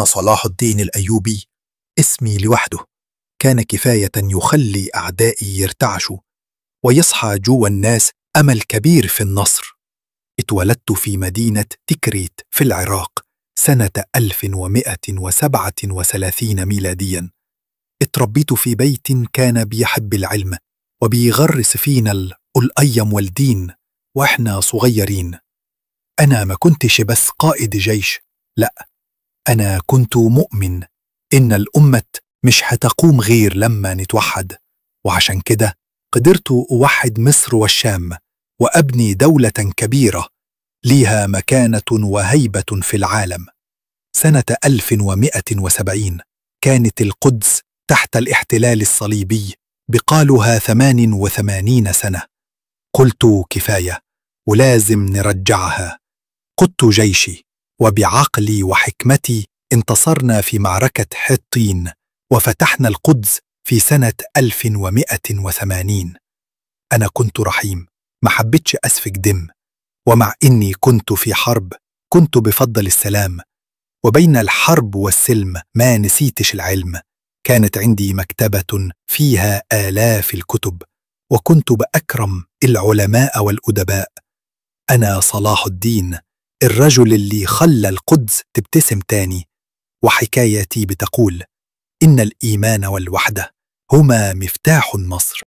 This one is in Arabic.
أنا صلاح الدين الأيوبي. اسمي لوحده كان كفاية يخلي أعدائي يرتعشوا، ويصحى جوا الناس أمل كبير في النصر. اتولدت في مدينة تكريت في العراق سنة 1137 ميلادياً. اتربيت في بيت كان بيحب العلم وبيغرس فينا القيم والدين وإحنا صغيرين. أنا ما كنتش بس قائد جيش، لأ، أنا كنت مؤمن إن الأمة مش هتقوم غير لما نتوحد، وعشان كده قدرت أوحد مصر والشام وأبني دولة كبيرة ليها مكانة وهيبة في العالم. سنة 1170 كانت القدس تحت الاحتلال الصليبي بقالها 88 سنة. قلت كفاية ولازم نرجعها. قدت جيشي وبعقلي وحكمتي انتصرنا في معركة حطين وفتحنا القدس في سنة 1180. أنا كنت رحيم، ما حبيتش أسفك دم، ومع إني كنت في حرب كنت بفضل السلام، وبين الحرب والسلم ما نسيتش العلم. كانت عندي مكتبة فيها آلاف الكتب، وكنت بأكرم العلماء والأدباء. أنا صلاح الدين، الرجل اللي خلى القدس تبتسم تاني. وحكايتي بتقول إن الإيمان والوحدة هما مفتاح النصر.